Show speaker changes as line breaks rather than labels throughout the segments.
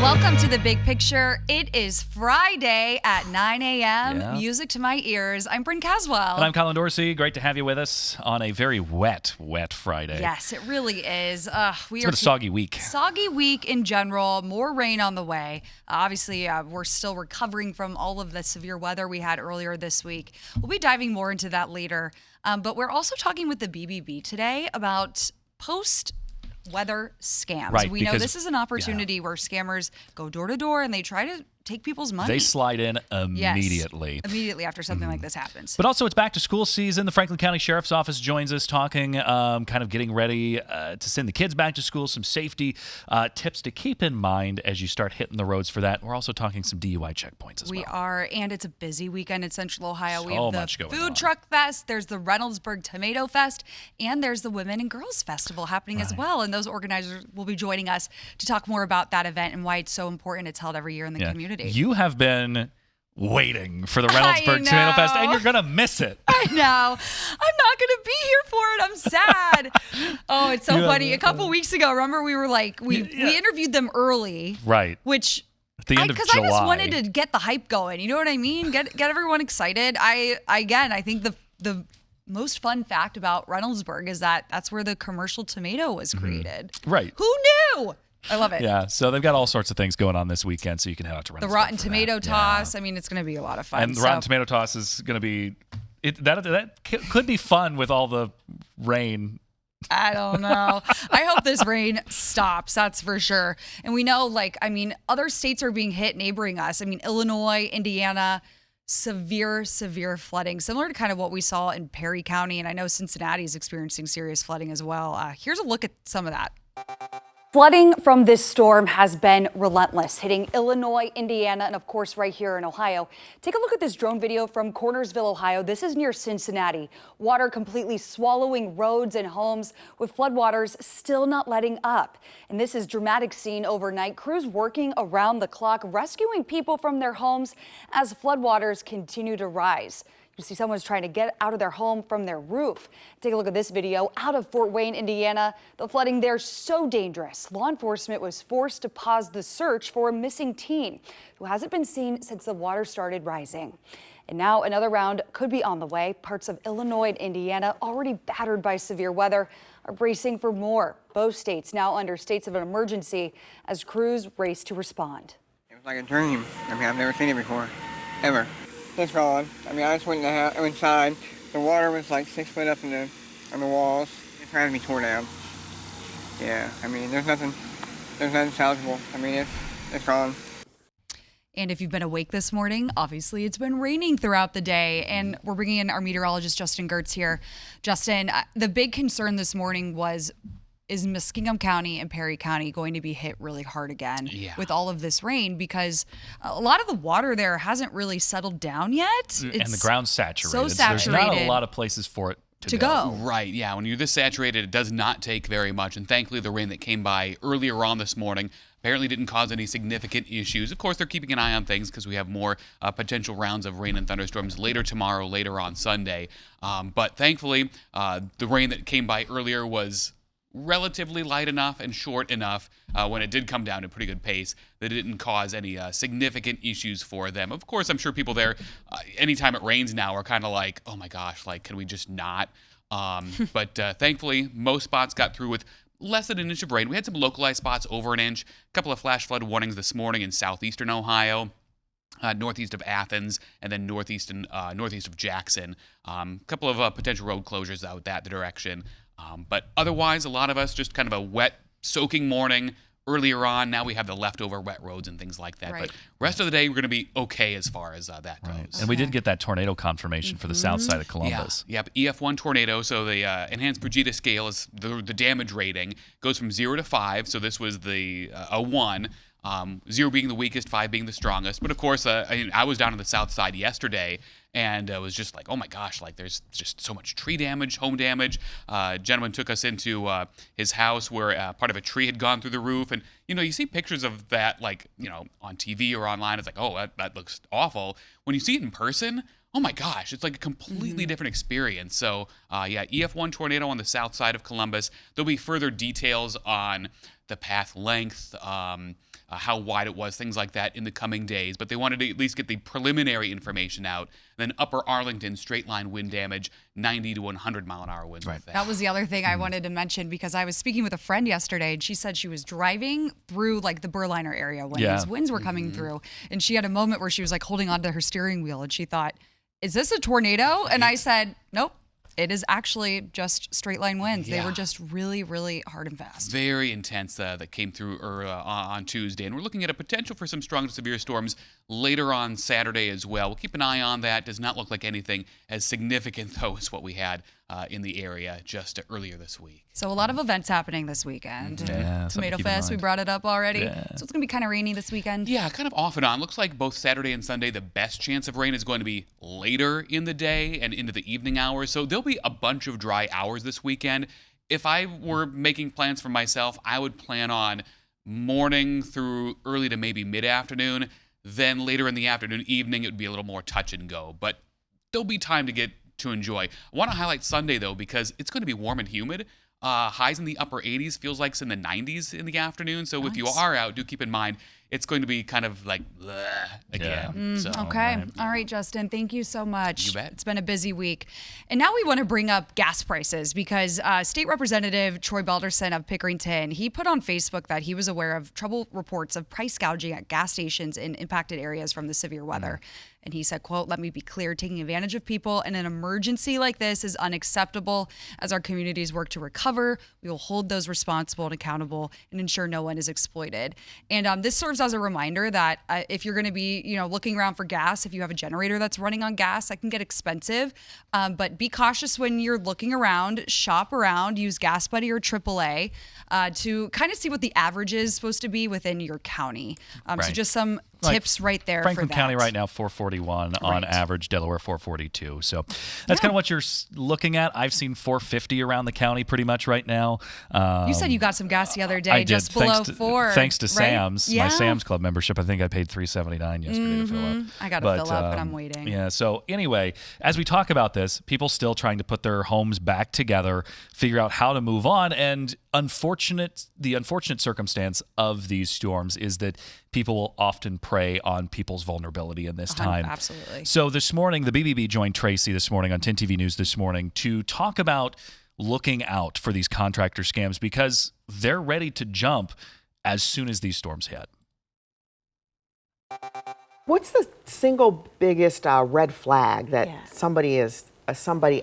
Welcome to The Big Picture. It is Friday at 9 a.m.
Yeah.
Music to my ears. I'm Bryn Caswell.
And I'm Collin Dorsey. Great to have you with us on a very wet Friday.
Yes, it really is.
It's been a soggy week.
Soggy week in general. More rain on the way. Obviously, we're still recovering from all of the severe weather we had earlier this week. We'll be diving more into that later. But we're also talking with the BBB today about post-weather scams.
Right,
We know this is an opportunity where scammers go door to door and they try to take people's money.
They slide in immediately.
Yes, immediately after something like this happens.
But also, it's back to school season. The Franklin County Sheriff's Office joins us talking, kind of getting ready to send the kids back to school, some safety tips to keep in mind as you start hitting the roads for that. We're also talking some DUI checkpoints as well.
We are, and it's a busy weekend in Central Ohio. We
So
have the
much going
Food
on.
Truck Fest, there's the Reynoldsburg Tomato Fest, and there's the Women and Girls Festival happening as well. And those organizers will be joining us to talk more about that event and why it's so important. It's held every year in the community.
You have been waiting for the Reynoldsburg Tomato Fest, and you're going to miss it.
I know. I'm not going to be here for it. I'm sad. Oh, it's so funny. A couple weeks ago, remember we were like, we interviewed them early.
Right.
Which...
At the end of July.
Because I just wanted to get the hype going. You know what I mean? Get everyone excited. I think the most fun fact about Reynoldsburg is that that's where the commercial tomato was created.
Right.
Who knew? I love it.
Yeah, so they've got all sorts of things going on this weekend, so you can head out to Reynoldsburg.
The Rotten
for
Tomato
that.
Toss.
Yeah.
I mean, it's going to be a lot of fun.
And the Rotten Tomato Toss is going to be that could be fun with all the rain.
I don't know. I hope this rain stops. That's for sure. And we know, other states are being hit neighboring us. I mean, Illinois, Indiana, severe flooding, similar to kind of what we saw in Perry County. And I know Cincinnati is experiencing serious flooding as well. Here's a look at some of that. Flooding from this storm has been relentless, hitting Illinois, Indiana, and of course right here in Ohio. Take a look at this drone video from Cornersville, Ohio. This is near Cincinnati. Water completely swallowing roads and homes, with floodwaters still not letting up. And this is dramatic scene overnight. Crews working around the clock, rescuing people from their homes as floodwaters continue to rise. You see someone's trying to get out of their home from their roof. Take a look at this video out of Fort Wayne, Indiana. The flooding there so dangerous. Law enforcement was forced to pause the search for a missing teen who hasn't been seen since the water started rising. And now another round could be on the way. Parts of Illinois and Indiana, already battered by severe weather, are bracing for more. Both states now under states of an emergency as crews race to respond.
It was like a dream. I mean, I've never seen it before, ever. It's gone. I mean, I just went inside. The water was like 6 foot up on the walls. It's trying to be torn down. Yeah, I mean, there's nothing salvageable. I mean, it's gone.
And if you've been awake this morning, obviously it's been raining throughout the day. And we're bringing in our meteorologist, Justin Gertz here. Justin, the big concern this morning is Muskingum County and Perry County going to be hit really hard again with all of this rain, because a lot of the water there hasn't really settled down yet.
And the ground's saturated.
So saturated.
There's not a lot of places for it to go.
Right, yeah. When you're this saturated, it does not take very much. And thankfully, the rain that came by earlier on this morning apparently didn't cause any significant issues. Of course, they're keeping an eye on things because we have more potential rounds of rain and thunderstorms later tomorrow, later on Sunday. But thankfully, the rain that came by earlier was relatively light enough and short enough when it did come down at a pretty good pace that it didn't cause any significant issues for them. Of course, I'm sure people there, anytime it rains now, are kind of like, oh my gosh, like, can we just not? But thankfully, most spots got through with less than an inch of rain. We had some localized spots over an inch, a couple of flash flood warnings this morning in southeastern Ohio. Northeast of Athens, and then northeast of Jackson. A couple of potential road closures out that direction. But otherwise, a lot of us just kind of a wet, soaking morning earlier on. Now we have the leftover wet roads and things like that.
Right.
But rest of the day, we're going to be okay as far as that goes.
Right. And we did get that tornado confirmation for the south side of Columbus.
Yeah, EF1 tornado. So the enhanced Brigida scale is the damage rating goes from 0 to 5. So this was a 1. 0 being the weakest, 5 being the strongest. But of course, I was down on the south side yesterday, and it was just like, oh my gosh, like there's just so much tree damage, home damage. A gentleman took us into his house where part of a tree had gone through the roof. And, you see pictures of that, like, on TV or online. It's like, oh, that looks awful. When you see it in person, oh my gosh, it's like a completely different experience. So, EF1 tornado on the south side of Columbus. There'll be further details on the path length, how wide it was, things like that in the coming days. But they wanted to at least get the preliminary information out. And then Upper Arlington, straight line wind damage, 90 to 100 mile an hour winds.
Right.
That was the other thing I wanted to mention, because I was speaking with a friend yesterday, and she said she was driving through like the Berliner area when these winds were coming through. And she had a moment where she was like holding onto her steering wheel, and she thought, is this a tornado? And I said, nope. It is actually just straight line winds.
Yeah.
They were just really, really hard and fast.
Very intense that came through on Tuesday. And we're looking at a potential for some strong to severe storms later on Saturday as well. We'll keep an eye on that. Does not look like anything as significant, though, as what we had in the area just earlier this week.
So a lot of events happening this weekend.
Yeah, something
Tomato
to keep in
Fest, we
mind.
brought it up already.
Yeah.
So it's going to be kind of rainy this weekend.
Yeah, kind of off and on. Looks like both Saturday and Sunday, the best chance of rain is going to be later in the day and into the evening hours. So there'll be a bunch of dry hours this weekend. If I were making plans for myself, I would plan on morning through early to maybe mid-afternoon. Then later in the afternoon, evening, it would be a little more touch and go. But there'll be time to enjoy. I want to highlight Sunday, though, because it's going to be warm and humid. Highs in the upper 80s, feels like it's in the 90s in the afternoon. So if you are out, do keep in mind it's going to be kind of like bleh again. So,
Okay. All right, Justin. Thank you so much.
You bet.
It's been a busy week. And now we want to bring up gas prices, because State Representative Troy Balderson of Pickerington, he put on Facebook that he was aware of trouble reports of price gouging at gas stations in impacted areas from the severe weather. And he said, quote, "Let me be clear, taking advantage of people in an emergency like this is unacceptable. As our communities work to recover, we will hold those responsible and accountable and ensure no one is exploited." And this serves as a reminder that if you're going to be, looking around for gas, if you have a generator that's running on gas, that can get expensive. But be cautious when you're looking around, shop around, use Gas Buddy or AAA to kind of see what the average is supposed to be within your county. So
Right.
just some tips right there
Franklin
for that.
County right now, 441 on average. Delaware, 442. So that's kind of what you're looking at. I've seen 450 around the county pretty much right now.
You said you got some gas the other day,
I did.
just below $4.
Thanks to
right?
Sam's,
Yeah.
my Sam's Club membership. I think I paid $3.79 yesterday to fill up.
I got to fill up, but I'm waiting.
Yeah. So anyway, as we talk about this, people still trying to put their homes back together, figure out how to move on, and the unfortunate circumstance of these storms is that people will often prey on people's vulnerability in this time.
Absolutely.
So this morning, the BBB joined Tracy this morning on 10 TV News this morning to talk about looking out for these contractor scams, because they're ready to jump as soon as these storms hit.
What's the single biggest red flag that somebody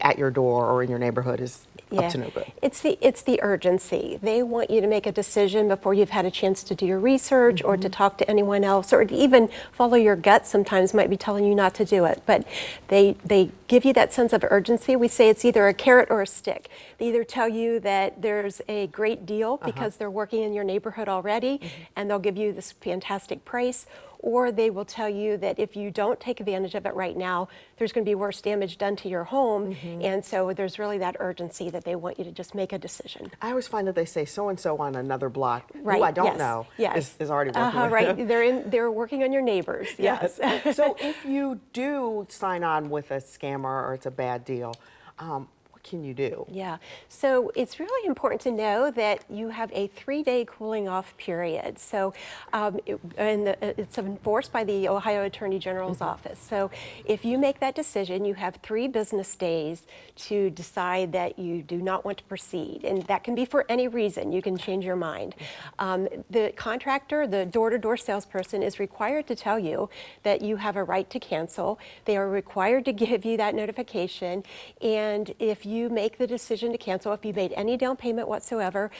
at your door or in your neighborhood is up to no good?
It's the urgency. They want you to make a decision before you've had a chance to do your research or to talk to anyone else, or to even follow your gut sometimes might be telling you not to do it. But they give you that sense of urgency. We say it's either a carrot or a stick. They either tell you that there's a great deal because they're working in your neighborhood already and they'll give you this fantastic price, or they will tell you that if you don't take advantage of it right now, there's going to be worse damage done to your home. And so there's really that urgency that they want you to just make a decision.
I always find that they say so-and-so on another block,
Right,
who I don't
yes,
know,
yes.
is already working with
Right,
them.
they're working on your neighbors, yes.
So if you do sign on with a scammer or it's a bad deal, what can you do?
Yeah, so it's really important to know that you have a 3-day cooling off period. So it's enforced by the Ohio Attorney General's office. So if you make that decision, you have 3 business days to decide that you do not want to proceed. And that can be for any reason. You can change your mind. The contractor, the door-to-door salesperson, is required to tell you that you have a right to cancel. They are required to give you that notification. And if you make the decision to cancel, if you made any down payment whatsoever,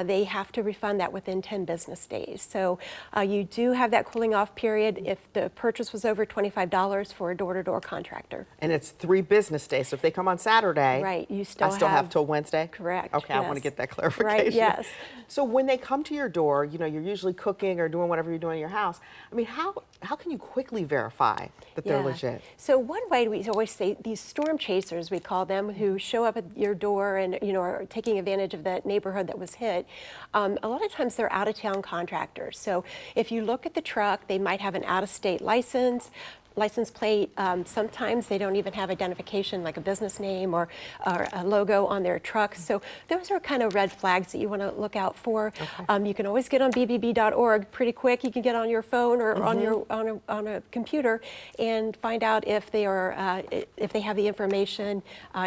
they have to refund that within 10 business days. So you do have that cooling off period if the purchase was over $25 for a door-to-door contractor.
And it's 3 business days. So if they come on Saturday,
Right, you
I
still
still have
have
till Wednesday?
Correct.
Okay, I want to
yes.
get that clarification.
Right, yes.
So when they come to your door, you're usually cooking or doing whatever you're doing in your house. I mean, how can you quickly verify that they're legit?
So one way we always say, these storm chasers, we call them, who show up at your door and are taking advantage of that neighborhood that was hit. A lot of times they're out-of-town contractors. So if you look at the truck, they might have an out-of-state license. license plate. Sometimes they don't even have identification, like a business name or a logo on their truck. So those are kind of red flags that you want to look out for. You can always get on bbb.org pretty quick. You can get on your phone or on a computer and find out if they are if they have the information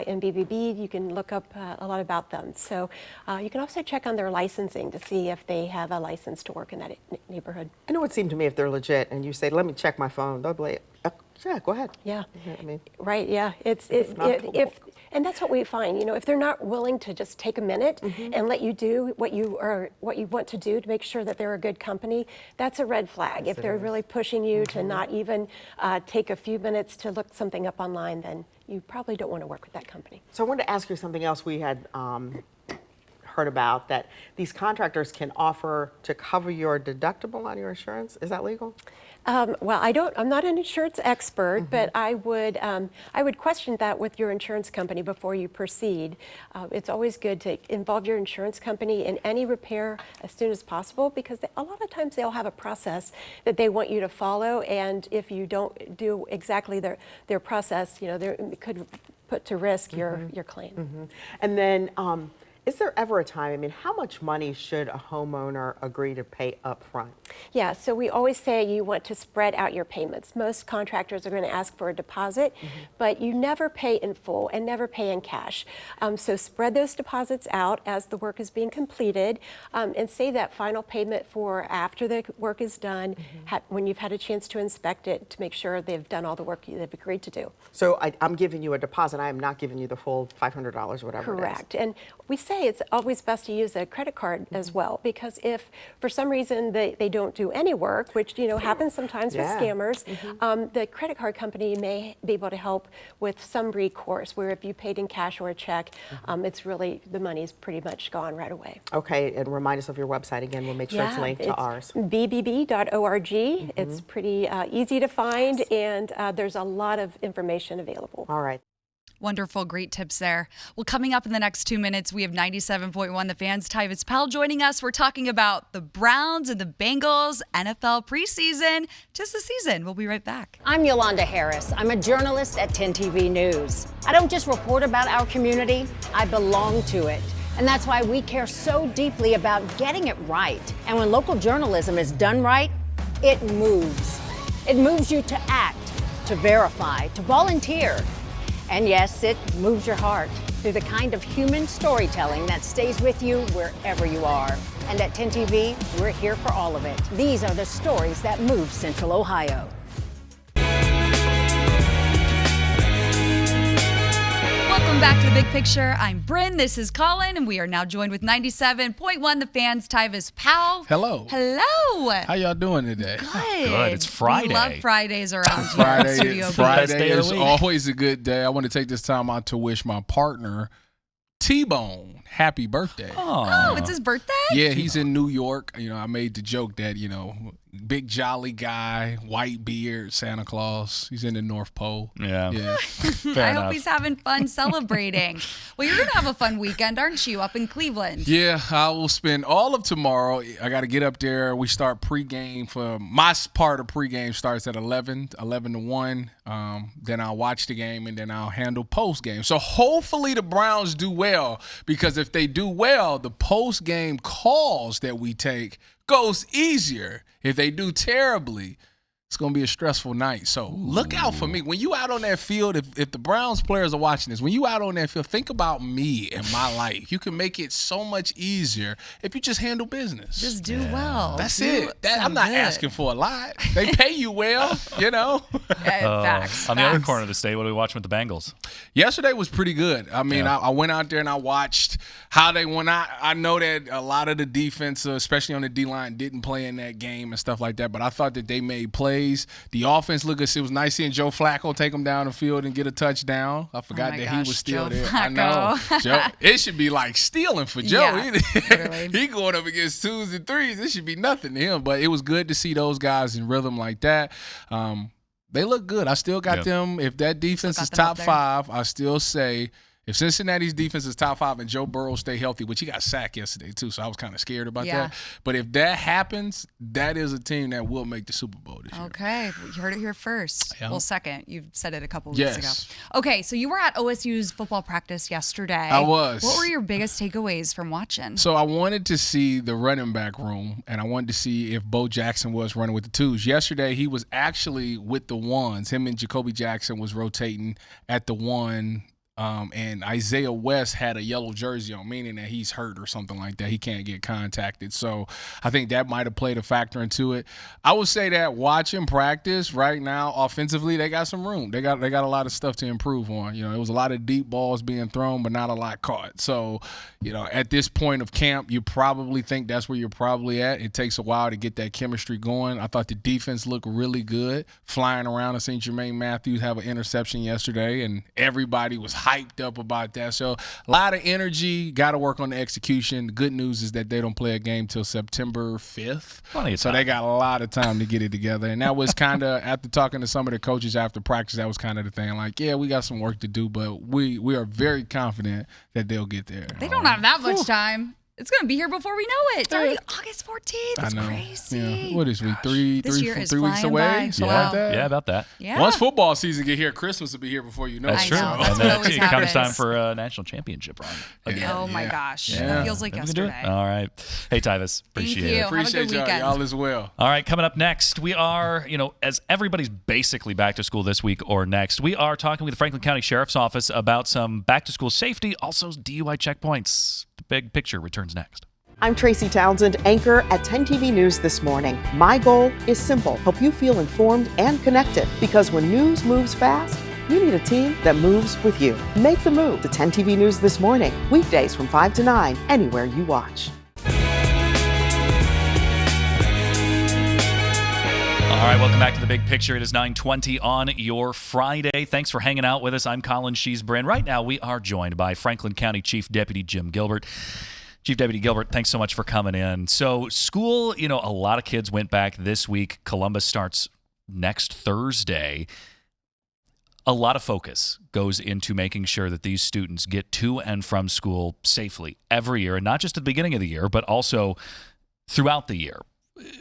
in BBB. You can look up a lot about them. So you can also check on their licensing to see if they have a license to work in that neighborhood.
I know it seemed to me if they're legit and you say, let me check my phone, they'll be like, yeah, go ahead.
Yeah.
I mean,
right. Yeah. And that's what we find. If they're not willing to just take a minute and let you do what you want to do to make sure that they're a good company, that's a red flag. If they're really pushing you to not even take a few minutes to look something up online, then you probably don't want to work with that company.
So I wanted to ask you something else we had heard about, that these contractors can offer to cover your deductible on your insurance. Is that legal?
Well, I'm not an insurance expert, but I would question that with your insurance company before you proceed. It's always good to involve your insurance company in any repair as soon as possible, because a lot of times they'll have a process that they want you to follow, and if you don't do exactly their process, it could put to risk your claim.
And then, is there ever a time, I mean, how much money should a homeowner agree to pay up front?
Yeah, so we always say you want to spread out your payments. Most contractors are going to ask for a deposit, but you never pay in full and never pay in cash. So spread those deposits out as the work is being completed, and save that final payment for after the work is done, when you've had a chance to inspect it, to make sure they've done all the work they've agreed to do.
So I'm giving you a deposit. I am not giving you the full $500, whatever.
Correct. And we say it's always best to use a credit card as well, because if for some reason they don't do any work, which happens sometimes with scammers, the credit card company may be able to help with some recourse, where if you paid in cash or a check, it's really, the money's pretty much gone right away.
Okay, and remind us of your website again. We'll make sure it's linked to ours.
bbb.org. It's pretty easy to find, and there's a lot of information available.
All right.
Wonderful, great tips there. Well, coming up in the next 2 minutes, we have 97.1 The Fans' Tyvis Powell joining us. We're talking about the Browns and the Bengals, NFL preseason. 'Tis the season. We'll be right back.
I'm Yolanda Harris. I'm a journalist at 10 TV News. I don't just report about our community, I belong to it. And that's why we care so deeply about getting it right. And when local journalism is done right, it moves. It moves you to act, to verify, to volunteer. And yes, it moves your heart through the kind of human storytelling that stays with you wherever you are. And at 10 TV, we're here for all of it. These are the stories that move Central Ohio.
Welcome back to The Big Picture. I'm Bryn. This is Collin, and we are now joined with 97.1 The Fans' Tyvis Powell.
Hello.
Hello.
How y'all doing today?
Good.
It's Friday.
We love Fridays around here at Studio B.
Best day
Friday
of the
is
week.
always a good day. I want to take this time out to wish my partner, T-Bone, happy birthday.
Oh, it's his birthday?
Yeah, he's in New York. I made the joke that, big jolly guy, white beard, Santa Claus. He's in the North Pole.
Yeah. Fair
I
enough.
hope he's having fun celebrating. Well, you're going to have a fun weekend, aren't you, up in Cleveland?
Yeah, I will spend all of tomorrow. I got to get up there. We start pregame. For my part of pregame starts at 11 to 1. Then I'll watch the game, and then I'll handle postgame. So hopefully the Browns do well, because if they do well, the postgame calls that we take goes easier. If they do terribly, it's going to be a stressful night. So look out for me. When you out on that field, if the Browns players are watching this, when you out on that field, think about me and my life. You can make it so much easier if you just handle business.
Just do well.
That's it. I'm not asking for a lot. They pay you well,
Facts.
On the other corner of the state, what are we watching with the Bengals?
Yesterday was pretty good. I mean, I went out there and I watched how they went out. I know that a lot of the defense, especially on the D-line, didn't play in that game and stuff like that, but I thought that they made plays. The offense looked good. It was nice seeing Joe Flacco take him down the field and get a touchdown. I forgot that he was still
Joe
there.
Flacco.
I know. Joe, it should be like stealing for Joe.
Yeah,
He going up against 2s and 3s. It should be nothing to him. But it was good to see those guys in rhythm like that. They look good. I still got them. If that defense is top 5, I still say If Cincinnati's defense is top 5 and Joe Burrow stay healthy, which he got sacked yesterday too, so I was kind of scared about that. But if that happens, that is a team that will make the Super Bowl this year.
Okay, you heard it here first.
Yeah.
Well, second. You've said it a couple weeks ago. Okay, so you were at OSU's football practice yesterday.
I was.
What were your biggest takeaways from watching?
So I wanted to see the running back room, and I wanted to see if Bo Jackson was running with the 2s. Yesterday, he was actually with the 1s. Him and Jacoby Jackson was rotating at the 1. And Isaiah West had a yellow jersey on, meaning that he's hurt or something like that. He can't get contacted. So I think that might have played a factor into it. I would say that watching practice right now, offensively, they got some room. They got a lot of stuff to improve on. You know, it was a lot of deep balls being thrown, but not a lot caught. So, you know, at this point of camp, you probably think that's where you're probably at. It takes a while to get that chemistry going. I thought the defense looked really good, flying around. I seen Jermaine Matthews have an interception yesterday, and everybody was hyped up about that. So a lot of energy, got to work on the execution. The good news is that they don't play a game till September 5th. So they got a lot of time to get it together. And that was kind of, after talking to some of the coaches after practice, that was kind of the thing. Like, yeah, we got some work to do, but we are very confident that they'll get there.
They don't have that much time. It's going to be here before we know it. It's already August 14th. It's crazy.
Yeah. What is we? Three weeks away?
By.
Something like that?
Yeah, about that.
Yeah.
Once football season get here, Christmas will be here before you know
That's
it.
true.
Know.
And
That's
then
what always
it comes time
happens.
for a national championship run. Again.
Oh, my gosh.
Yeah.
It feels like
Maybe we can do
yesterday.
it. All right. Hey, Tyvis. Appreciate
Thank you.
it.
Have a good
Appreciate y'all.
weekend.
Y'all as well.
All right, coming up next, we are, as everybody's basically back to school this week or next, we are talking with the Franklin County Sheriff's Office about some back-to-school safety, also DUI checkpoints. The big picture returns next.
I'm Tracy Townsend, anchor at 10 TV News This Morning. My goal is simple, help you feel informed and connected. Because when news moves fast, you need a team that moves with you. Make the move to 10 TV News This Morning, weekdays from 5 to 9, anywhere you watch.
All right, welcome back to The Big Picture. It is 9:20 on your Friday. Thanks for hanging out with us. I'm Collin, she's Bryn. Right now, we are joined by Franklin County Chief Deputy Jim Gilbert. Chief Deputy Gilbert, thanks so much for coming in. So school, a lot of kids went back this week. Columbus starts next Thursday. A lot of focus goes into making sure that these students get to and from school safely every year, and not just at the beginning of the year, but also throughout the year.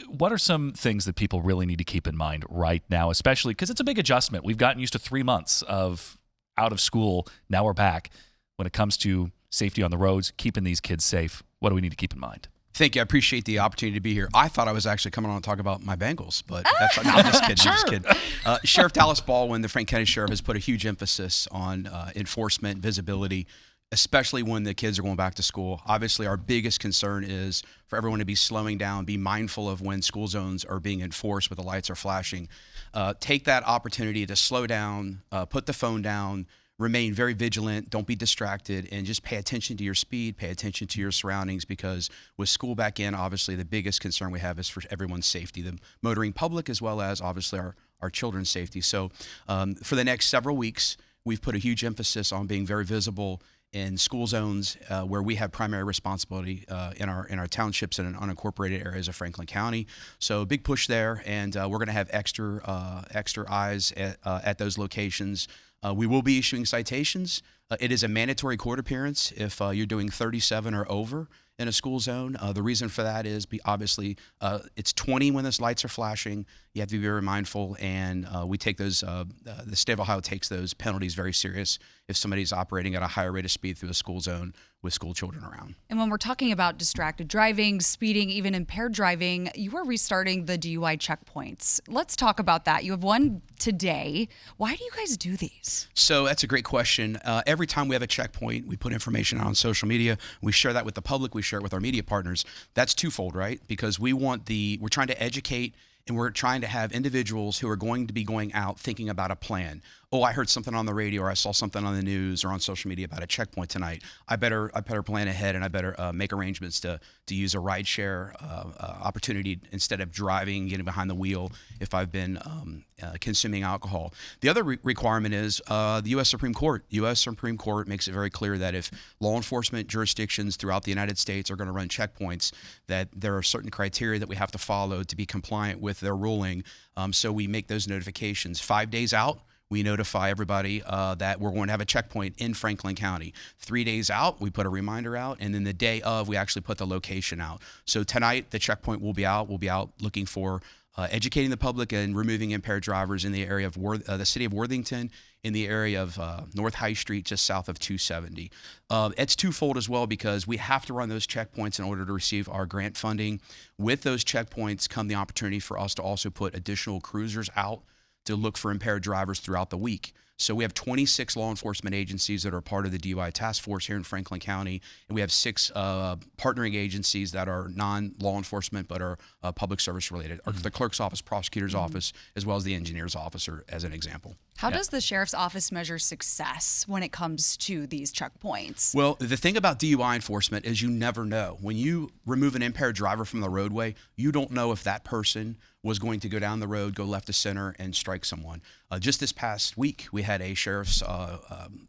What are some things that people really need to keep in mind right now, especially because it's a big adjustment? We've gotten used to 3 months of out of school. Now we're back. When it comes to safety on the roads, keeping these kids safe, what do we need to keep in mind?
Thank you. I appreciate the opportunity to be here. I thought I was actually coming on to talk about my Bengals, but that's no, I'm just kidding. I'm just kidding. Sheriff Dallas Baldwin, the Franklin County Sheriff, has put a huge emphasis on enforcement, visibility, especially when the kids are going back to school. Obviously, our biggest concern is for everyone to be slowing down, be mindful of when school zones are being enforced, where the lights are flashing. Take that opportunity to slow down, put the phone down, remain very vigilant, don't be distracted, and just pay attention to your speed, pay attention to your surroundings, because with school back in, obviously the biggest concern we have is for everyone's safety, the motoring public as well as obviously our children's safety. So for the next several weeks, we've put a huge emphasis on being very visible in school zones where we have primary responsibility in our townships and in unincorporated areas of Franklin County. So big push there, and we're going to have extra eyes at those locations. We will be issuing citations. It is a mandatory court appearance if you're doing 37 or over in a school zone. The reason for that is obviously it's 20 when those lights are flashing. You have to be very mindful, and we take those, the state of Ohio takes those penalties very serious if somebody's operating at a higher rate of speed through the school zone with school children around.
And when we're talking about distracted driving, speeding, even impaired driving, you are restarting the DUI checkpoints. Let's talk about that. You have one today. Why do you guys do these?
So that's a great question. Every time we have a checkpoint, we put information out on social media. We share that with the public. We share it with our media partners. That's twofold, right? Because we're trying to educate, and we're trying to have individuals who are going to be going out thinking about a plan. Oh, I heard something on the radio, or I saw something on the news or on social media about a checkpoint tonight. I better plan ahead, and I better make arrangements to use a rideshare opportunity instead of driving, getting behind the wheel if I've been consuming alcohol. The other requirement is the U.S. Supreme Court. U.S. Supreme Court makes it very clear that if law enforcement jurisdictions throughout the United States are going to run checkpoints, that there are certain criteria that we have to follow to be compliant with their ruling. So we make those notifications 5 days out. we notify everybody that we're going to have a checkpoint in Franklin County. 3 days out, we put a reminder out, and then the day of, we actually put the location out. So tonight, the checkpoint will be out. We'll be out looking for educating the public and removing impaired drivers in the area of the city of Worthington, in the area of North High Street, just south of 270. It's twofold as well, because we have to run those checkpoints in order to receive our grant funding. With those checkpoints come the opportunity for us to also put additional cruisers out to look for impaired drivers throughout the week. So we have 26 law enforcement agencies that are part of the DUI task force here in Franklin County, and we have 6 partnering agencies that are non-law enforcement but are public service related. The clerk's office, prosecutor's office, as well as the engineer's office, as an example.
How does the sheriff's office measure success when it comes to these checkpoints?
Well, the thing about DUI enforcement is you never know. When you remove an impaired driver from the roadway, you don't know if that person was going to go down the road, go left to center, and strike someone. Just this past week, we had a sheriff's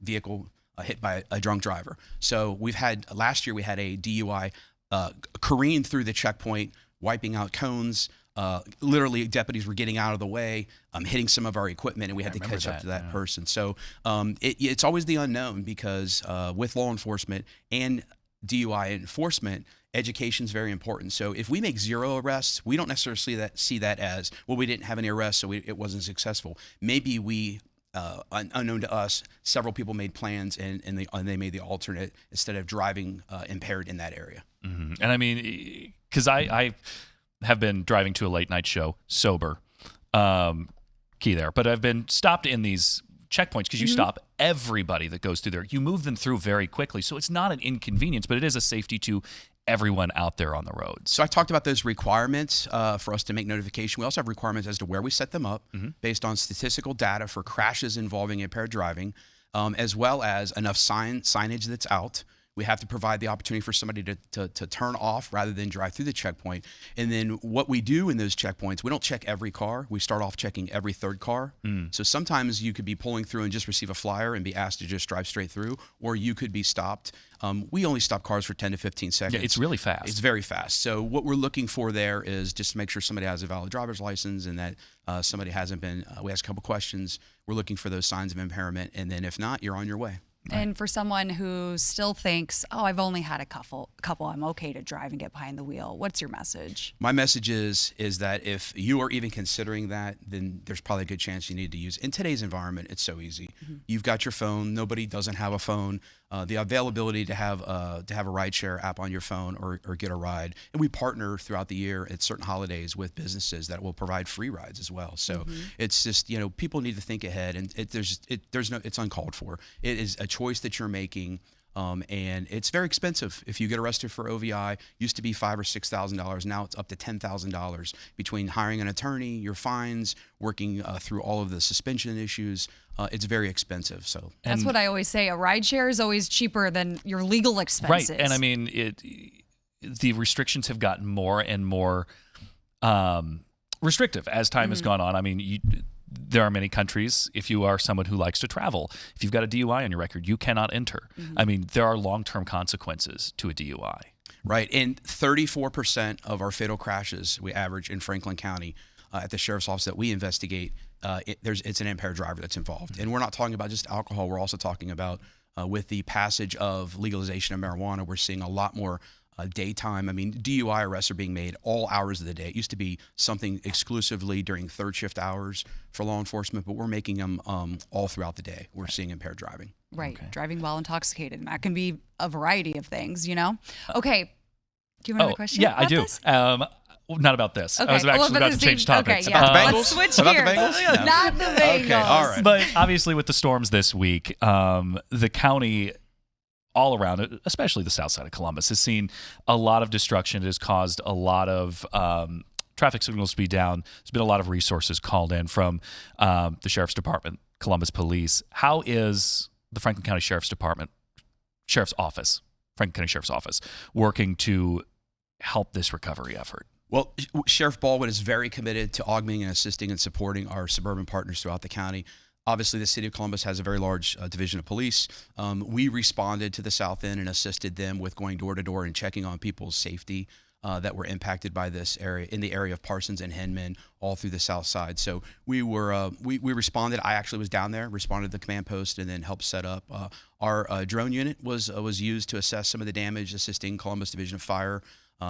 vehicle hit by a drunk driver. So last year we had a DUI careen through the checkpoint, wiping out cones. Literally, deputies were getting out of the way, hitting some of our equipment, and we had to catch up to that person. So it's always the unknown, because with law enforcement and DUI enforcement, education is very important. So if we make 0 arrests, we don't necessarily see that as, well, we didn't have any arrests, so it wasn't successful. Maybe we, unknown to us, several people made plans and they made the alternate instead of driving impaired in that area.
Mm-hmm. And I mean, because I have been driving to a late night show sober, key there, but I've been stopped in these checkpoints because you stop everybody that goes through there. You move them through very quickly. So it's not an inconvenience, but it is a safety to everyone out there on the roads.
So I talked about those requirements for us to make notification. We also have requirements as to where we set them up based on statistical data for crashes involving impaired driving, as well as enough signage that's out. We have to provide the opportunity for somebody to turn off rather than drive through the checkpoint. And then what we do in those checkpoints, we don't check every car. We start off checking every third car. So sometimes you could be pulling through and just receive a flyer and be asked to just drive straight through, or you could be stopped. We only stop cars for 10 to 15 seconds.
Yeah, it's really fast.
It's very fast. So what we're looking for there is just to make sure somebody has a valid driver's license and that somebody hasn't been, we ask a couple questions. We're looking for those signs of impairment. And then if not, you're on your way.
And for someone who still thinks, oh, I've only had a couple, I'm okay to drive and get behind the wheel, what's your message?
My message is that if you are even considering that, then there's probably a good chance you need to use. In today's environment, it's so easy. You've got your phone. Nobody doesn't have a phone. The availability to have a rideshare app on your phone or get a ride. And we partner throughout the year at certain holidays with businesses that will provide free rides as well. So it's just, people need to think ahead, and it's uncalled for. It is a choice that you're making. And it's very expensive. If you get arrested for OVI, used to be $5,000 or $6,000. Now it's up to $10,000 between hiring an attorney, your fines, working through all of the suspension issues. It's very expensive. So
that's what I always say. A rideshare is always cheaper than your legal expenses.
Right. And I mean, the restrictions have gotten more and more restrictive as time has gone on. I mean, there are many countries, if you are someone who likes to travel, if you've got a DUI on your record, you cannot enter. I mean, there are long-term consequences to a DUI.
Right. And 34% of our fatal crashes we average in Franklin County at the sheriff's office that we investigate, it's an impaired driver that's involved. And we're not talking about just alcohol. We're also talking about with the passage of legalization of marijuana, we're seeing a lot more daytime. I mean, DUI arrests are being made all hours of the day. It used to be something exclusively during third shift hours for law enforcement, but we're making them all throughout the day. We're seeing impaired driving.
Right. Okay. Driving while intoxicated. And that can be a variety of things, Okay. Do you have another question?
Yeah, I do.
This?
Not about this.
Okay.
I was actually about to change topics.
Okay, yeah.
About the Bengals?
Let's switch
about
gears.
The Bengals? No.
Not the Bengals.
Okay, all right.
But obviously with the storms this week, the county all around it, especially the south side of Columbus, has seen a lot of destruction. It has caused a lot of traffic signals to be down. There's been a lot of resources called in from the Sheriff's Department, Columbus Police. How is the Franklin County Sheriff's Department, Franklin County Sheriff's Office, working to help this recovery effort?
Well, Sheriff Baldwin is very committed to augmenting and assisting and supporting our suburban partners throughout the county. Obviously, the city of Columbus has a very large division of police. We responded to the south end and assisted them with going door to door and checking on people's safety. that were impacted by this area, in the area of Parsons and Hinman, all through the south side. So we were we responded. I actually was down there, responded to the command post, and then helped set up. Our drone unit was used to assess some of the damage, assisting Columbus Division of Fire.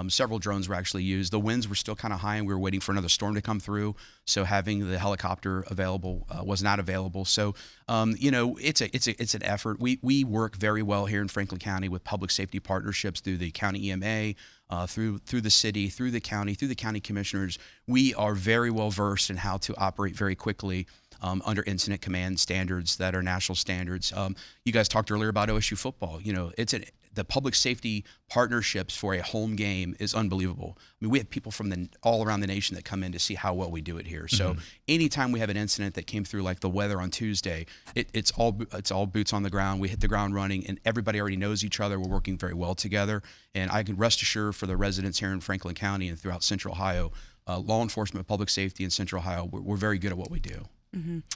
Several drones were actually used. The winds were still kind of high, and we were waiting for another storm to come through. So having the helicopter available was not available. So it's an effort. We work very well here in Franklin County with public safety partnerships through the county EMA, through the city, through the county commissioners. We are very well versed in how to operate very quickly under incident command standards that are national standards. You guys talked earlier about OSU football. The public safety partnerships for a home game is unbelievable. I mean, we have people from all around the nation that come in to see how well we do it here. So anytime we have an incident that came through, like the weather on Tuesday, it's all boots on the ground. We hit the ground running, and everybody already knows each other. We're working very well together, and I can rest assured for the residents here in Franklin County and throughout Central Ohio, law enforcement, public safety in Central Ohio, we're very good at what we do.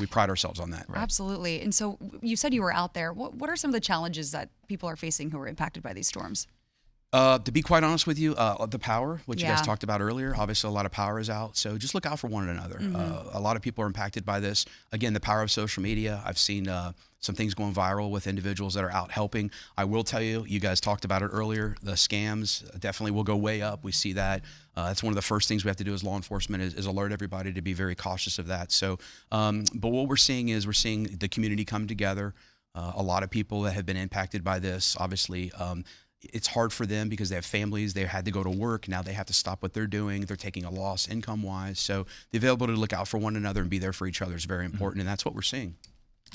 We pride ourselves on that.
Right? Absolutely. And so you said you were out there. What are some of the challenges that people are facing who are impacted by these storms?
To be quite honest with you, the power, which you guys talked about earlier, obviously a lot of power is out. So just look out for one another. A lot of people are impacted by this. Again, the power of social media. I've seen some things going viral with individuals that are out helping. I will tell you, you guys talked about it earlier, the scams definitely will go way up. We see that. That's one of the first things we have to do as law enforcement is alert everybody to be very cautious of that. So, but what we're seeing is the community come together. A lot of people that have been impacted by this, obviously, it's hard for them because they have families. They had to go to work. Now they have to stop what they're doing. They're taking a loss income-wise. So the availability to look out for one another and be there for each other is very important, and that's what we're seeing.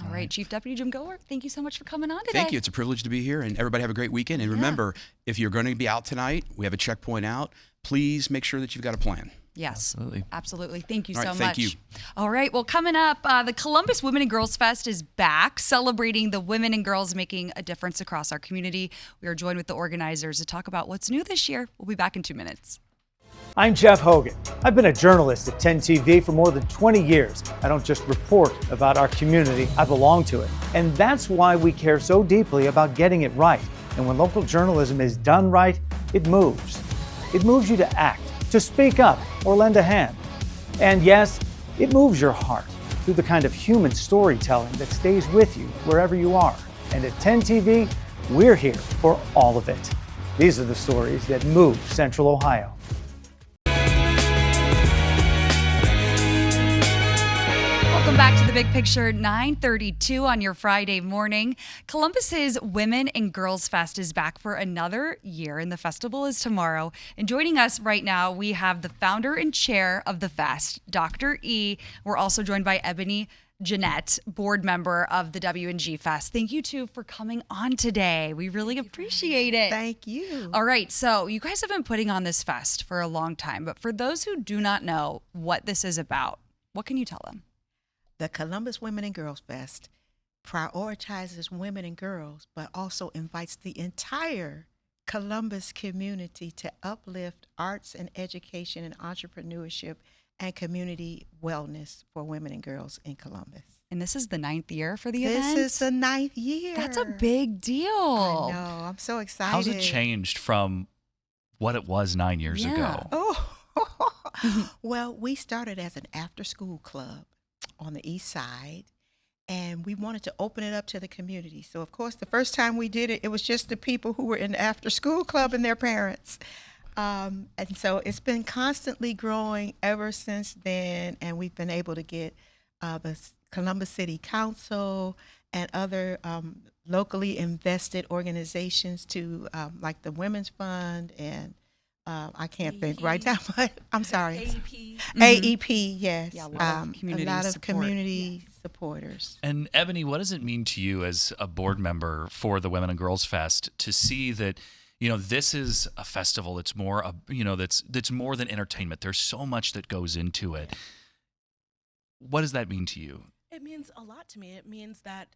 All right, Chief Deputy Jim Gower, thank you so much for coming on today.
Thank you. It's a privilege to be here, and everybody have a great weekend. And remember, if you're going to be out tonight, we have a checkpoint out. Please make sure that you've got a plan.
Yes, absolutely. Thank you
so
much.
Thank you.
All right, well, coming up, the Columbus Women and Girls Fest is back, celebrating the women and girls making a difference across our community. We are joined with the organizers to talk about what's new this year. We'll be back in 2 minutes.
I'm Jeff Hogan. I've been a journalist at 10 TV for more than 20 years. I don't just report about our community, I belong to it. And that's why we care so deeply about getting it right. And when local journalism is done right, it moves. It moves you to act, to speak up, or lend a hand. And yes, it moves your heart through the kind of human storytelling that stays with you wherever you are. And at 10 TV, we're here for all of it. These are the stories that move Central Ohio.
Welcome back to The Big Picture, 9:32 on your Friday morning. Columbus's Women and Girls Fest is back for another year, and the festival is tomorrow. And joining us right now, we have the founder and chair of the fest, Dr. E. We're also joined by Ebony Jeanette, board member of the W&G Fest. Thank you two for coming on today. We really appreciate it.
Thank you.
All right, so you guys have been putting on this fest for a long time, but for those who do not know what this is about, what can you tell them?
The Columbus Women and Girls Fest prioritizes women and girls, but also invites the entire Columbus community to uplift arts and education and entrepreneurship and community wellness for women and girls in Columbus.
And this is the 9th year for the event?
This is the 9th year.
That's a big deal.
I know. I'm so excited.
How's it changed from what it was 9 years ago?
Oh, well, we started as an after-school club on the east side, and we wanted to open it up to the community. So, of course, the first time we did it, it was just the people who were in the after-school club and their parents. And so it's been constantly growing ever since then, and we've been able to get the Columbus City Council and other locally invested organizations to, like the Women's Fund and I can't
AEP.
think right now, but I'm sorry.
AEP.
AEP, yes.
Yeah, a
a lot of community supporters.
And Ebony, what does it mean to you as a board member for the Women and Girls Fest to see that, this is a festival that's more, that's more than entertainment. There's so much that goes into it. What does that mean to you?
It means a lot to me. It means that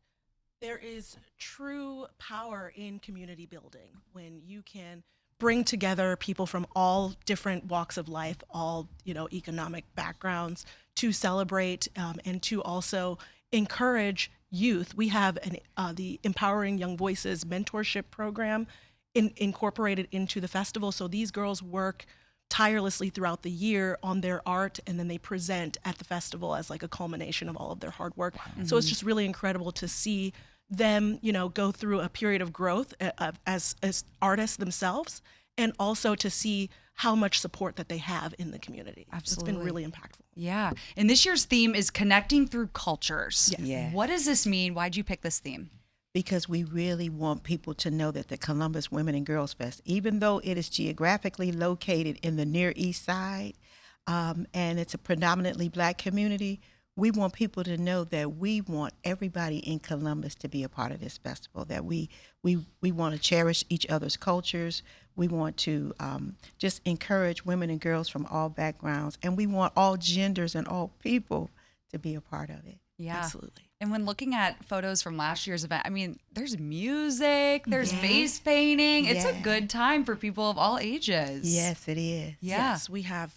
there is true power in community building when you can bring together people from all different walks of life, all economic backgrounds, to celebrate and to also encourage youth. We have the Empowering Young Voices mentorship program incorporated into the festival. So these girls work tirelessly throughout the year on their art, and then they present at the festival as like a culmination of all of their hard work. So it's just really incredible to see them, go through a period of growth as artists themselves, and also to see how much support that they have in the community.
Absolutely.
It's been really impactful.
Yeah. And this year's theme is connecting through cultures.
Yes. Yes.
What does this mean? Why'd you pick this theme?
Because we really want people to know that the Columbus Women and Girls Fest, even though it is geographically located in the Near East Side, and it's a predominantly Black community, we want people to know that we want everybody in Columbus to be a part of this festival, that we want to cherish each other's cultures. We want to just encourage women and girls from all backgrounds, and we want all genders and all people to be a part of it.
Yeah.
Absolutely.
And when looking at photos from last year's event, I mean, there's music, there's face painting. It's a good time for people of all ages.
Yes, it is.
Yeah.
Yes, we have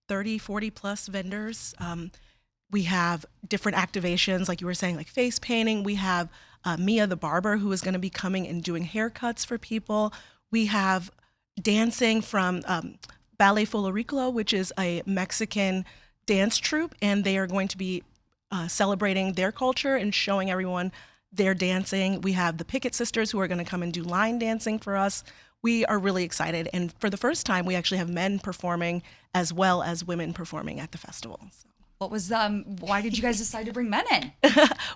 30, 40 plus vendors. We have different activations, like you were saying, like face painting. We have Mia the barber, who is going to be coming and doing haircuts for people. We have dancing from Ballet Foloriclo, which is a Mexican dance troupe, and they are going to be celebrating their culture and showing everyone their dancing. We have the Pickett sisters who are going to come and do line dancing for us. We are really excited. And for the first time, we actually have men performing as well as women performing at the festival. So.
What was why did you guys decide to bring men in?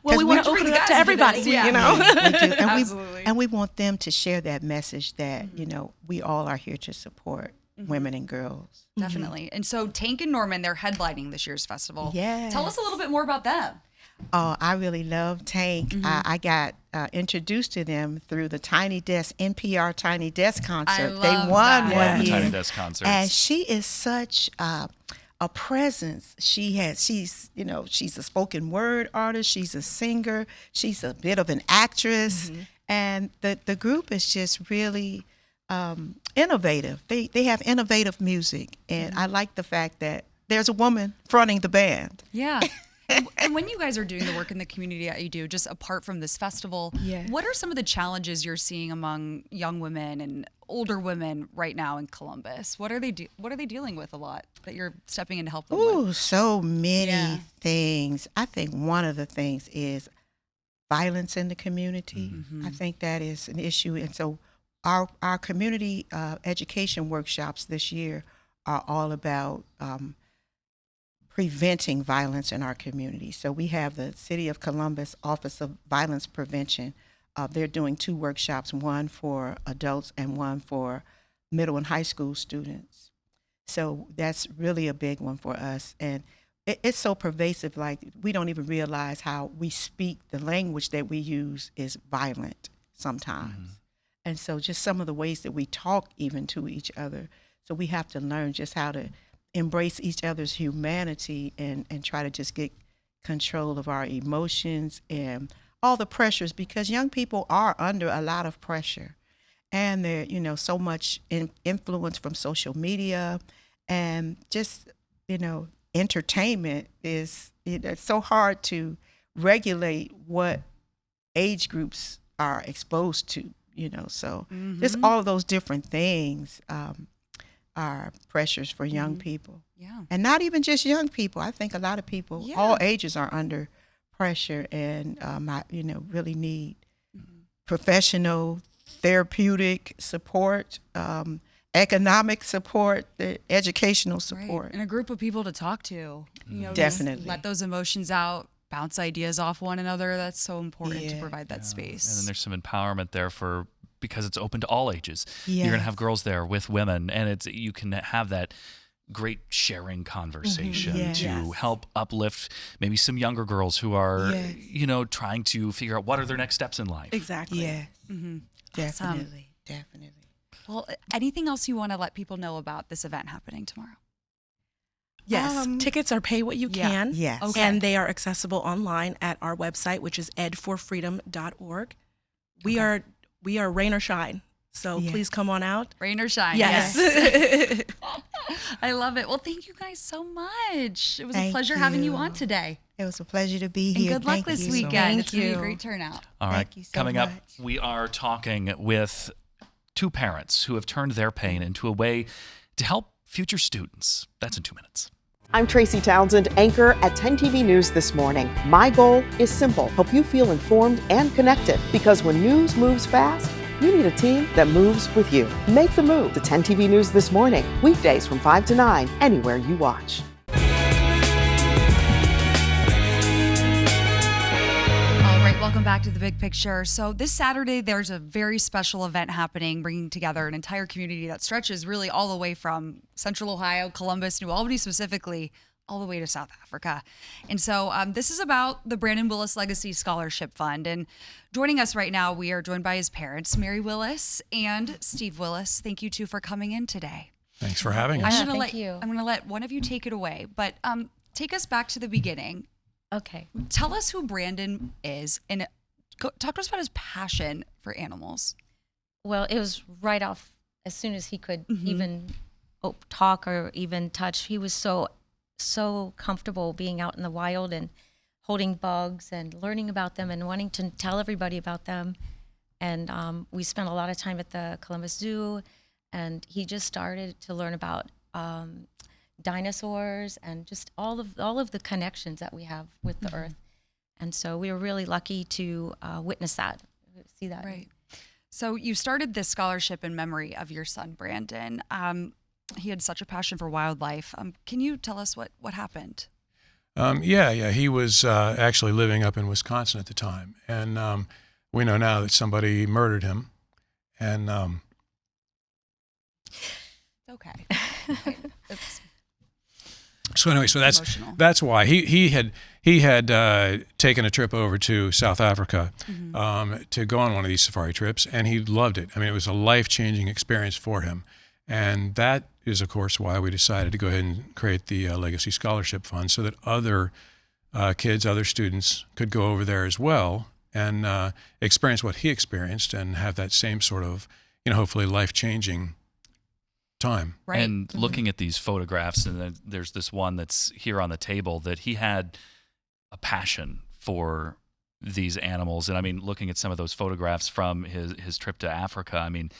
Well, we want to open it up to everybody,
Yeah.
We do. And
Absolutely.
we want them to share that message that, we all are here to support women and girls.
Definitely. And so Tank and Norman, they're headlining this year's festival.
Yes.
Tell us a little bit more about them.
Oh, I really love Tank. I got introduced to them through the Tiny Desk, NPR Tiny Desk concert. They won one year.
Tiny Desk concerts.
And she is such a presence. She's a spoken word artist. She's a singer. She's a bit of an actress. And the group is just really innovative. They have innovative music. And I like the fact that there's a woman fronting the band.
Yeah. And when you guys are doing the work in the community that you do, just apart from this festival, what are some of the challenges you're seeing among young women and older women right now in Columbus? What are they dealing with a lot that you're stepping in to help them with?
Ooh, so many things. I think one of the things is violence in the community. I think that is an issue. And so our community education workshops this year are all about preventing violence in our community. So we have the City of Columbus Office of Violence Prevention. They're doing 2 workshops, one for adults and one for middle and high school students. So that's really a big one for us. And it's so pervasive, like we don't even realize how we speak. The language that we use is violent sometimes. And so just some of the ways that we talk even to each other. So we have to learn just how to embrace each other's humanity and try to just get control of our emotions and all the pressures, because young people are under a lot of pressure, and they're so much influence from social media, and just entertainment is it's so hard to regulate what age groups are exposed to, so just all of those different things are pressures for young people.
Yeah.
And not even just young people. I think a lot of people, all ages, are under pressure and, really need professional, therapeutic support, economic support, the educational support.
Right. And a group of people to talk to.
Definitely.
Just let those emotions out, bounce ideas off one another. That's so important to provide that space.
And then there's some empowerment there because it's open to all ages.
Yes.
You're going to have girls there with women, and you can have that great sharing conversation to help uplift maybe some younger girls who are, trying to figure out what are their next steps in life.
Exactly.
Yeah.
Definitely.
Definitely.
Well, anything else you want to let people know about this event happening tomorrow?
Yes, tickets are pay what you can.
Yes.
Okay.
And they are accessible online at our website, which is edforfreedom.org. We are rain or shine. So please come on out.
Rain or shine.
Yes.
I love it. Well, thank you guys so much. It was a
Thank
pleasure having you
you.
on today.
It was a pleasure to be
And
here.
good luck
Thank
this
you.
weekend.
Thank
It's going to be a
you.
great turnout.
All right.
Thank you so
Coming up,
much.
we are talking with two parents who have turned their pain into a way to help future students. That's in 2 minutes.
I'm Tracy Townsend, anchor at 10 TV News This Morning. My goal is simple: help you feel informed and connected. Because when news moves fast, you need a team that moves with you. Make the move to 10 TV News This Morning, weekdays from 5 to 9, anywhere you watch.
Welcome back to The Big Picture. So this Saturday, there's a very special event happening, bringing together an entire community that stretches really all the way from Central Ohio, Columbus, New Albany specifically, all the way to South Africa. And so this is about the Brandon Willis Legacy Scholarship Fund. And joining us right now, we are joined by his parents, Mary Willis and Steve Willis. Thank you two for coming in today.
Thanks for having us.
I'm going to let one of you take it away, but take us back to the beginning.
Okay.
Tell us who Brandon is and talk to us about his passion for animals.
Well, it was right off as soon as he could even talk or even touch. He was so comfortable being out in the wild and holding bugs and learning about them and wanting to tell everybody about them. And we spent a lot of time at the Columbus Zoo, and he just started to learn about dinosaurs and just all of the connections that we have with the earth. And so we were really lucky to witness that, see that.
Right. So you started this scholarship in memory of your son, Brandon. He had such a passion for wildlife. Can you tell us what happened?
Yeah. He was actually living up in Wisconsin at the time. And we know now that somebody murdered him. And
okay.
So anyway, that's why he had taken a trip over to South Africa to go on one of these safari trips, and he loved it. I mean, it was a life-changing experience for him, and that is, of course, why we decided to go ahead and create the Legacy Scholarship Fund, so that other kids, other students, could go over there as well and experience what he experienced and have that same sort of, hopefully life-changing time.
Right. And looking at these photographs, and then there's this one that's here on the table, that he had a passion for these animals. And I mean, looking at some of those photographs from his trip to Africa, I mean,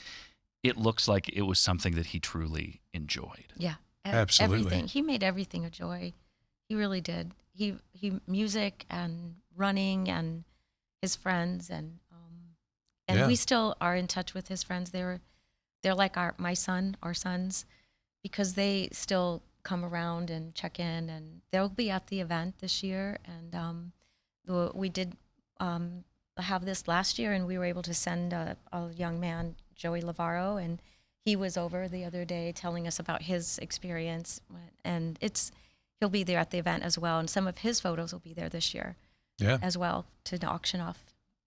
it looks like it was something that he truly enjoyed.
Yeah,
absolutely.
Everything. He made everything a joy. He really did. He music and running and his friends and we still are in touch with his friends. They're like our sons, because they still come around and check in, and they'll be at the event this year. And we did have this last year, and we were able to send a young man, Joey Lavaro, and he was over the other day telling us about his experience. And he'll be there at the event as well, and some of his photos will be there this year as well to auction off.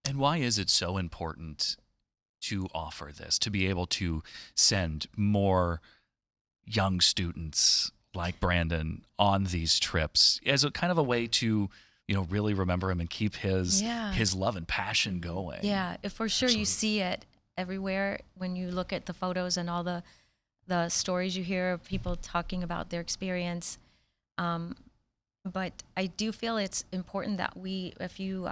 And why is it so important to offer this, to be able to send more young students like Brandon on these trips as a kind of a way to, really remember him and keep his love and passion going?
Yeah, for sure. You see it everywhere when you look at the photos and all the stories you hear of people talking about their experience. But I do feel it's important that if you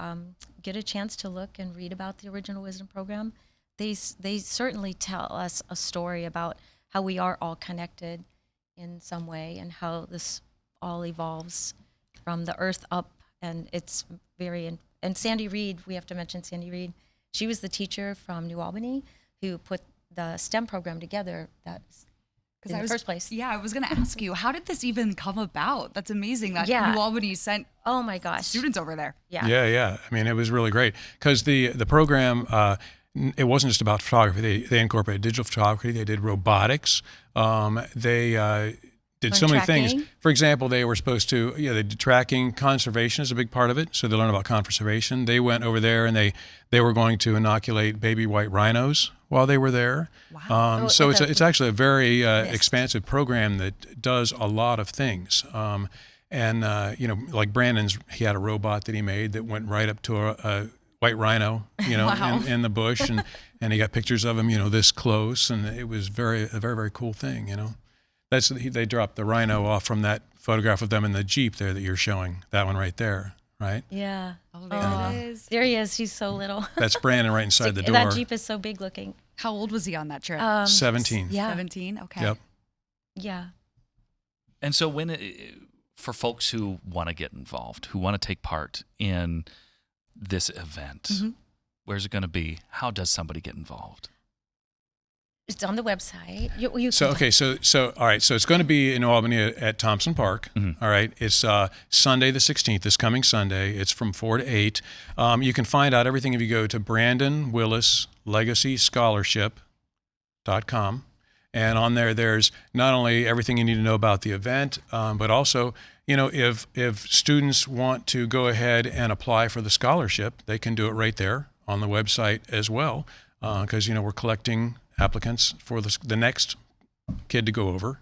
get a chance to look and read about the Original Wisdom Program, they certainly tell us a story about how we are all connected in some way and how this all evolves from the earth up. And it's and Sandy Reed, we have to mention Sandy Reed. She was the teacher from New Albany who put the STEM program together in the first place.
Yeah, I was going to ask you, how did this even come about? That's amazing that New Albany sent students over there.
Yeah. I mean, it was really great because the program, it wasn't just about photography. They incorporated digital photography. They did robotics. They did so many things. For example, they were supposed to, they did tracking. Conservation is a big part of it, so they learned about conservation. They went over there and they were going to inoculate baby white rhinoes while they were there. Wow. So it's actually a very expansive program that does a lot of things. Like Brandon's, he had a robot that he made that went right up to a white rhino, in the bush, and he got pictures of him, this close, and it was a very, very cool thing, They dropped the rhino off from that photograph of them in the Jeep there that you're showing, that one right there, right?
Yeah.
Oh, there it is.
There he is. He's so little.
That's Brandon right inside the door.
That Jeep is so big looking.
How old was he on that trip?
17.
Yeah.
17? Okay.
Yep.
Yeah.
And so for folks who want to get involved, who want to take part in this event, where's it going to be? How does somebody get involved?
It's on the website.
So all right. So it's going to be in Albany at Thompson Park. All right. It's Sunday the 16th. This coming Sunday. It's from 4 to 8. You can find out everything if you go to Brandon Willis Legacy Scholarship.com. And on there, there's not only everything you need to know about the event, but also, if students want to go ahead and apply for the scholarship, they can do it right there on the website as well. Because, we're collecting applicants for the next kid to go over,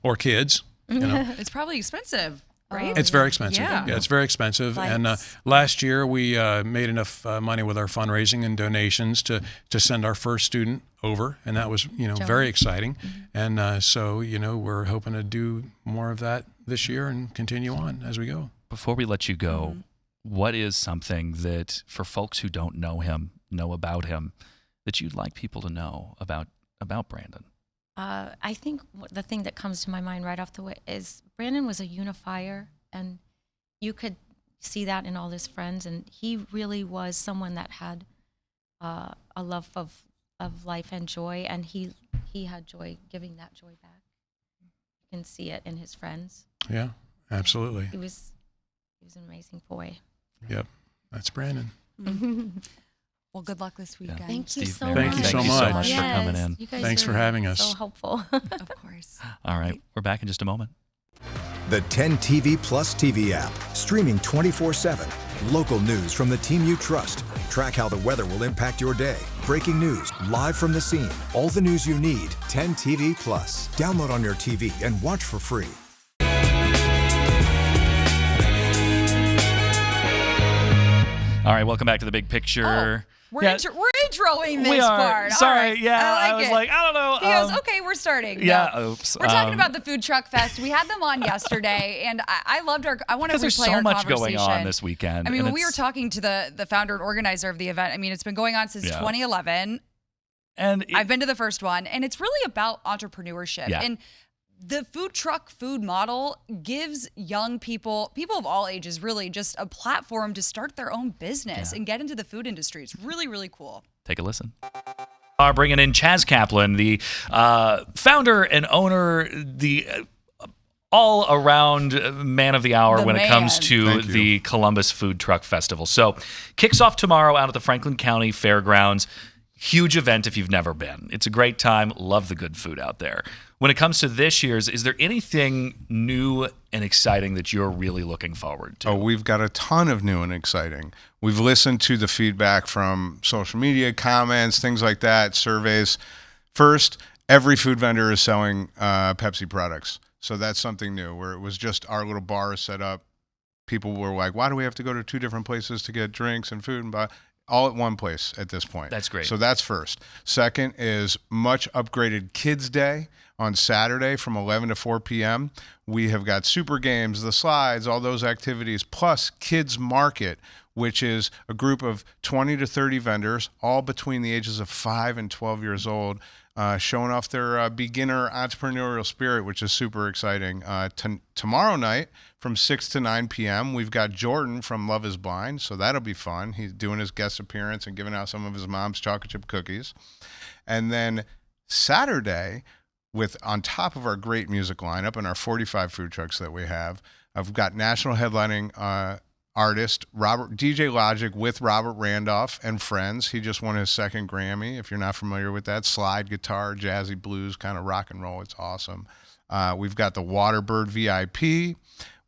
or kids,
It's probably expensive, right?
It's very expensive.
Yeah.
It's very expensive. And last year we made enough money with our fundraising and donations to send our first student over, and that was very exciting. And so we're hoping to do more of that this year and continue on as we go.
Before we let you go, what is something that for folks who don't know about him, that you'd like people to know about Brandon?
I think the thing that comes to my mind right off the way is Brandon was a unifier, and you could see that in all his friends. And he really was someone that had a love of life and joy, and he had joy giving that joy back. You can see it in his friends.
Yeah, absolutely.
He was an amazing boy.
Yep, that's Brandon.
Well, good luck this weekend.
Thank you so
Thank
much.
you so
Thank you so much for coming in.
You guys
Thanks for
are
having us.
So helpful.
Of course.
All right. We're back in just a moment.
The 10 TV Plus TV app, streaming 24/7. Local news from the team you trust. Track how the weather will impact your day. Breaking news, live from the scene. All the news you need. 10 TV Plus. Download on your TV and watch for free.
All right. Welcome back to The Big Picture.
We're introing this part.
Sorry.
All right.
Yeah.
I
was
it.
like, I don't know.
He goes, okay, we're starting.
Yeah.
No.
Oops.
We're talking about the Food Truck Fest. We had them on yesterday, and I loved I want to replay
there's so
our
much
conversation.
going on this weekend.
I mean, when we were talking to the founder and organizer of the event, I mean, it's been going on since 2011.
And
I've been to the first one, and it's really about entrepreneurship.
Yeah.
And the food truck food model gives young people of all ages, really just a platform to start their own business and get into the food industry. It's really, really cool.
Take a listen. Bringing in Chaz Kaplan, the founder and owner, the all-around man of the hour when it comes to the Columbus Food Truck Festival. So, kicks off tomorrow out at the Franklin County Fairgrounds. Huge event if you've never been. It's a great time. Love the good food out there. When it comes to this year's, is there anything new and exciting that you're really looking forward to?
Oh, we've got a ton of new and exciting. We've listened to the feedback from social media, comments, things like that, surveys. First, every food vendor is selling Pepsi products. So that's something new, where it was just our little bar set up. People were like, why do we have to go to two different places to get drinks and food and buy? All at one place at this point.
That's great.
So that's first. Second is much upgraded Kids Day on Saturday from 11 to 4 p.m. We have got super games, the slides, all those activities, plus Kids Market, which is a group of 20 to 30 vendors, all between the ages of 5 and 12 years old, showing off their beginner entrepreneurial spirit, which is super exciting. Tomorrow night from 6 to 9 p.m., we've got Jordan from Love is Blind, so that'll be fun. He's doing his guest appearance and giving out some of his mom's chocolate chip cookies. And then Saturday, on top of our great music lineup and our 45 food trucks that we have, I've got national headlining artist DJ Logic with Robert Randolph and friends. He just won his second Grammy. If you're not familiar with that, slide guitar, jazzy blues, kind of rock and roll. It's awesome. We've got the Waterbird VIP.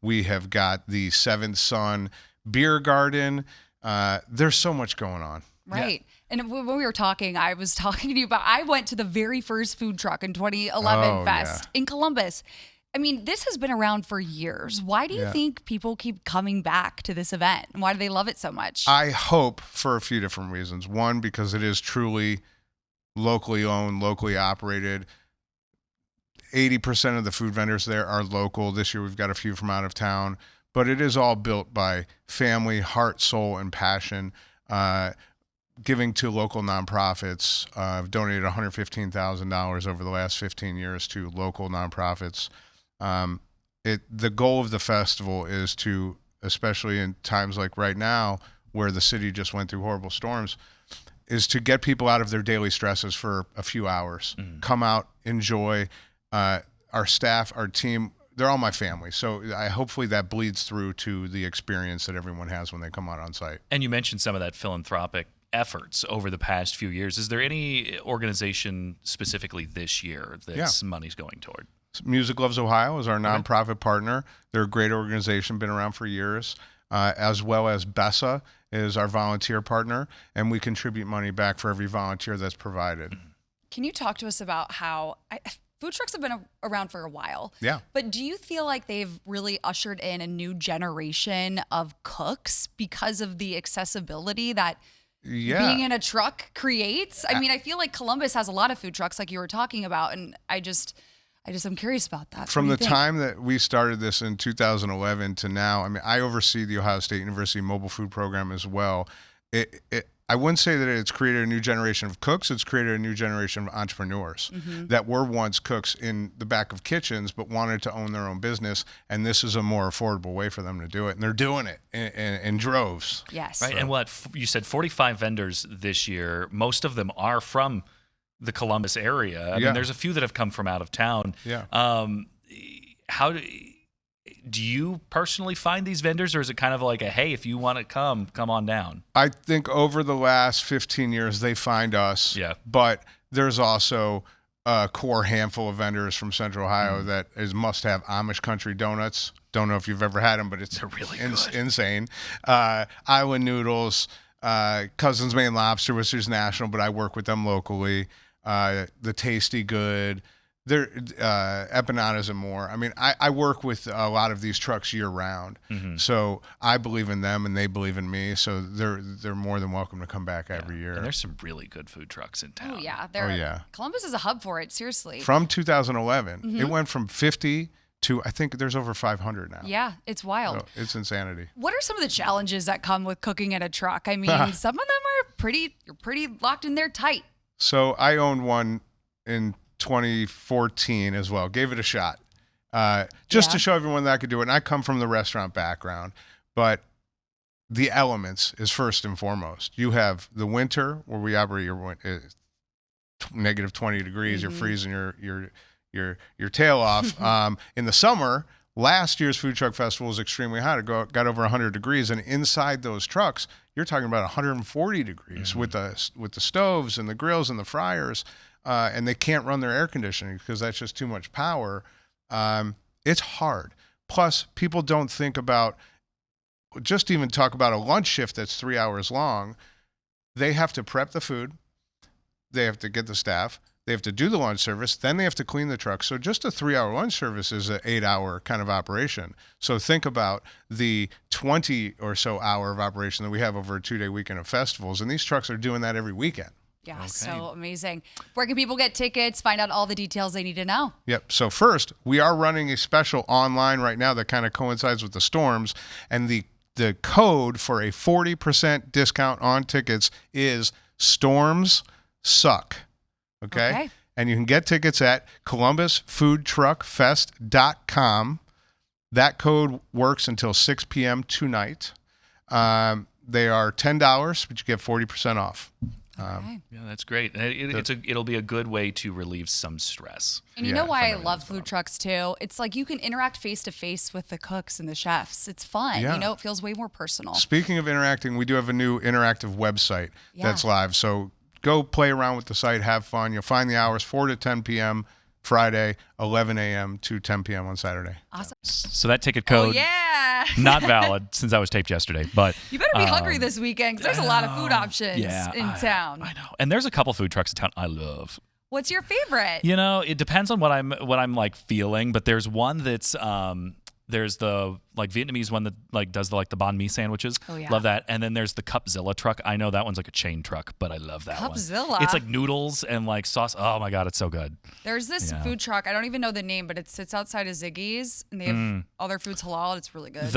We have got the Seventh Son Beer Garden. There's so much going on.
Right. Yeah. And when we were talking, I was talking to you about, I went to the very first food truck in 2011 Fest in Columbus. I mean, this has been around for years. Why do you think people keep coming back to this event? And why do they love it so much?
I hope for a few different reasons. One, because it is truly locally owned, locally operated. 80% of the food vendors there are local. This year we've got a few from out of town. But it is all built by family, heart, soul, and passion. giving to local nonprofits. I've donated $115,000 over the last 15 years to local nonprofits. The goal of the festival is to, especially in times like right now, where the city just went through horrible storms, is to get people out of their daily stresses for a few hours. Come out, enjoy. Our staff, our team, they're all my family. So hopefully that bleeds through to the experience that everyone has when they come out on site.
And you mentioned some of that philanthropic efforts over the past few years. Is there any organization specifically this year that money's going toward?
Music Loves Ohio is our nonprofit partner. They're a great organization, been around for years, as well as BESA is our volunteer partner, and we contribute money back for every volunteer that's provided.
Can you talk to us about how food trucks have been around for a while?
Yeah.
But do you feel like they've really ushered in a new generation of cooks because of the accessibility that being in a truck creates? I mean, I feel like Columbus has a lot of food trucks like you were talking about, and I'm curious about that.
From the time that we started this in 2011 to now, I mean, I oversee the Ohio State University Mobile Food Program as well. I wouldn't say that it's created a new generation of cooks. It's created a new generation of entrepreneurs that were once cooks in the back of kitchens but wanted to own their own business, and this is a more affordable way for them to do it, and they're doing it in droves.
Yes.
Right, and what you said, 45 vendors this year. Most of them are from the Columbus area. I mean, there's a few that have come from out of town.
Yeah.
How do you personally find these vendors, or is it kind of like a, hey, if you want to come on down?
I think over the last 15 years, they find us.
Yeah.
But there's also a core handful of vendors from Central Ohio that is must-have. Amish Country Donuts. Don't know if you've ever had them, but it's
really
insane. Island Noodles, Cousins Maine Lobster, which is national, but I work with them locally. The Tasty Good, Empanadas and more. I mean, I work with a lot of these trucks year round, so I believe in them and they believe in me. So they're more than welcome to come back every year.
And there's some really good food trucks in town.
Oh yeah, Columbus is a hub for it. Seriously.
From 2011, it went from 50 to I think there's over 500 now.
Yeah, it's wild.
So it's insanity.
What are some of the challenges that come with cooking at a truck? I mean, some of them are you're pretty locked in there tight.
So I owned one in 2014 as well. Gave it a shot, just to show everyone that I could do it. And I come from the restaurant background, but the elements is first and foremost. You have the winter where we operate negative 20 degrees. You're freezing your tail off. In the summer, last year's Food Truck Festival was extremely hot. It got over 100 degrees, and inside those trucks, you're talking about 140 degrees with the stoves and the grills and the fryers, and they can't run their air conditioning because that's just too much power. It's hard. Plus, people don't think about, just even talk about a lunch shift that's 3 hours long. They have to prep the food. They have to get the staff. They have to do the lunch service, then they have to clean the truck. So just a 3-hour lunch service is an 8-hour kind of operation. So think about the 20 or so hour of operation that we have over a 2-day weekend of festivals, and these trucks are doing that every weekend.
Yeah, so amazing. Where can people get tickets, find out all the details they need to know?
Yep. So first, we are running a special online right now that kind of coincides with the storms, and the code for a 40% discount on tickets is Storms Suck. Okay. And you can get tickets at columbusfoodtruckfest.com. That code works until 6 p.m. tonight. They are $10, but you get 40% off.
Yeah, that's great. It'll be a good way to relieve some stress.
And you know why I love food trucks too? It's like you can interact face to face with the cooks and the chefs. It's fun.
Yeah.
You know, it feels way more personal.
Speaking of interacting, we do have a new interactive website that's live. So go play around with the site, have fun. You'll find the hours 4 to 10 p.m. Friday, 11 a.m. to 10 p.m. on Saturday.
Awesome.
So that ticket code, not valid since that was taped yesterday. But
you better be hungry this weekend because there's a lot of food options in town.
I know, and there's a couple food trucks in town I love.
What's your favorite?
You know, it depends on what I'm like feeling. But there's one that's there's the like Vietnamese one that like does the banh mi sandwiches.
Oh yeah,
love that. And then there's the Cupzilla truck. I know that one's like a chain truck, but I love that one.
Cupzilla.
It's like noodles and like sauce. Oh my god, it's so good.
There's this food truck. I don't even know the name, but it sits outside of Ziggy's, and they have all their food's halal. It's really good.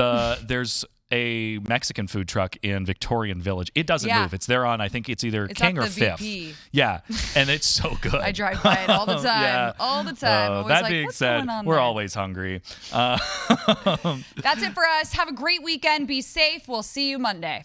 There's a Mexican food truck in Victorian Village. It doesn't
Yeah.
move. It's there on, I think it's either
It's
King
at
or
the
Fifth.
VP.
Yeah, and it's so good.
I drive by it all the time.
Yeah.
All the time. Always
that
like,
being
what's
said,
going on
we're
there?
always hungry.
That's it for us. Have a great weekend. Be safe. We'll see you Monday.